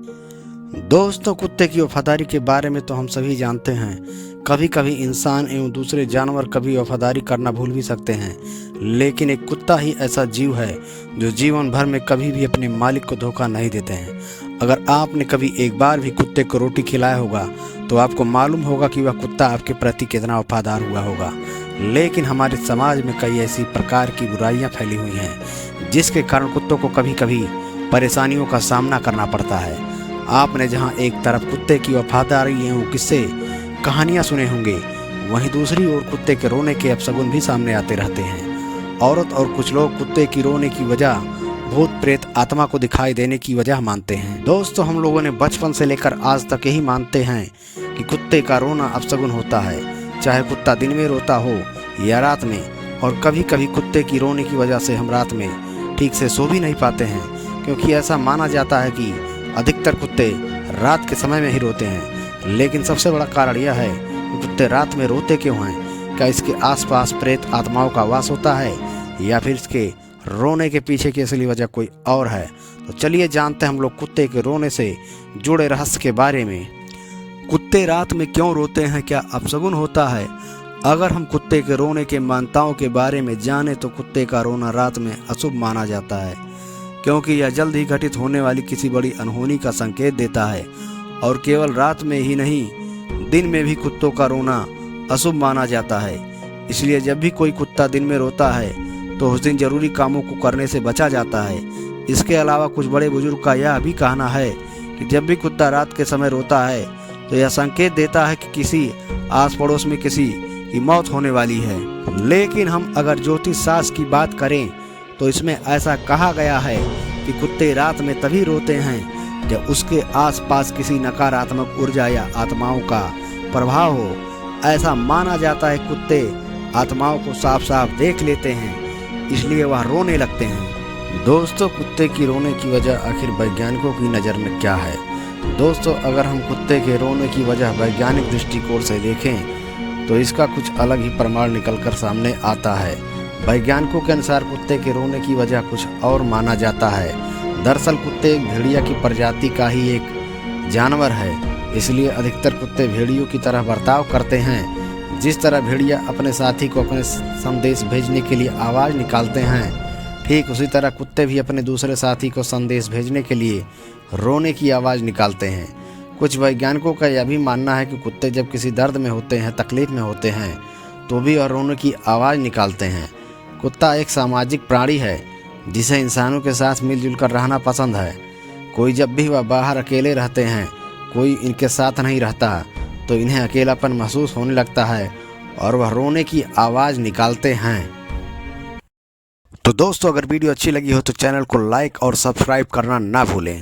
दोस्तों, कुत्ते की वफादारी के बारे में तो हम सभी जानते हैं। कभी कभी इंसान एवं दूसरे जानवर कभी वफादारी करना भूल भी सकते हैं, लेकिन एक कुत्ता ही ऐसा जीव है जो जीवन भर में कभी भी अपने मालिक को धोखा नहीं देते हैं। अगर आपने कभी एक बार भी कुत्ते को रोटी खिलाया होगा तो आपको मालूम होगा कि वह कुत्ता आपके प्रति कितना वफादार हुआ होगा। लेकिन हमारे समाज में कई ऐसी प्रकार की बुराइयां फैली हुई हैं जिसके कारण कुत्तों को कभी कभी परेशानियों का सामना करना पड़ता है। आपने जहां एक तरफ कुत्ते की वफादारी एवं किस्से कहानियां सुने होंगे, वहीं दूसरी ओर कुत्ते के रोने के अपशगुन भी सामने आते रहते हैं। औरत और कुछ लोग कुत्ते की रोने की वजह भूत प्रेत आत्मा को दिखाई देने की वजह मानते हैं। दोस्तों, हम लोगों ने बचपन से लेकर आज तक यही मानते हैं कि कुत्ते का रोना अपशगुन होता है, चाहे कुत्ता दिन में रोता हो या रात में। और कभी कभी कुत्ते की रोने की वजह से हम रात में ठीक से सो भी नहीं पाते हैं, क्योंकि ऐसा माना जाता है कि अधिकतर कुत्ते रात के समय में ही रोते हैं। लेकिन सबसे बड़ा कारण यह है कि कुत्ते रात में रोते क्यों हैं। क्या इसके आसपास प्रेत आत्माओं का वास होता है या फिर इसके रोने के पीछे की असली वजह कोई और है? तो चलिए जानते हैं हम लोग कुत्ते के रोने से जुड़े रहस्य के बारे में। कुत्ते रात में क्यों रोते हैं, क्या अपशगुन होता है? अगर हम कुत्ते के रोने के मान्यताओं के बारे में जानें तो कुत्ते का रोना रात में अशुभ माना जाता है, क्योंकि यह जल्द ही घटित होने वाली किसी बड़ी अनहोनी का संकेत देता है। और केवल रात में ही नहीं, दिन में भी कुत्तों का रोना अशुभ माना जाता है। इसलिए जब भी कोई कुत्ता दिन में रोता है तो उस दिन जरूरी कामों को करने से बचा जाता है। इसके अलावा कुछ बड़े बुजुर्ग का यह भी कहना है कि जब भी कुत्ता रात के समय रोता है तो यह संकेत देता है कि किसी आस पड़ोस में किसी की मौत होने वाली है। लेकिन हम अगर ज्योतिष शास्त्र की बात करें तो इसमें ऐसा कहा गया है कि कुत्ते रात में तभी रोते हैं जब उसके आसपास किसी नकारात्मक ऊर्जा या आत्माओं का प्रभाव हो। ऐसा माना जाता है कुत्ते आत्माओं को साफ साफ देख लेते हैं, इसलिए वह रोने लगते हैं। दोस्तों, कुत्ते की रोने की वजह आखिर वैज्ञानिकों की नज़र में क्या है? दोस्तों, अगर हम कुत्ते के रोने की वजह वैज्ञानिक दृष्टिकोण से देखें तो इसका कुछ अलग ही प्रमाण निकलकर सामने आता है। वैज्ञानिकों के अनुसार कुत्ते के रोने की वजह कुछ और माना जाता है। दरअसल कुत्ते एक भेड़िया की प्रजाति का ही एक जानवर है, इसलिए अधिकतर कुत्ते भेड़ियों की तरह बर्ताव करते हैं। जिस तरह भेड़िया अपने साथी को अपने संदेश भेजने के लिए आवाज़ निकालते हैं, ठीक उसी तरह कुत्ते भी अपने दूसरे साथी को संदेश भेजने के लिए रोने की आवाज़ निकालते हैं। कुछ वैज्ञानिकों का यह भी मानना है कि कुत्ते जब किसी दर्द में होते हैं, तकलीफ में होते हैं, तो भी वह रोने की आवाज़ निकालते हैं। कुत्ता एक सामाजिक प्राणी है जिसे इंसानों के साथ मिलजुल कर रहना पसंद है। कोई जब भी वह बाहर अकेले रहते हैं, कोई इनके साथ नहीं रहता, तो इन्हें अकेलापन महसूस होने लगता है और वह रोने की आवाज़ निकालते हैं। तो दोस्तों, अगर वीडियो अच्छी लगी हो तो चैनल को लाइक और सब्सक्राइब करना ना भूलें।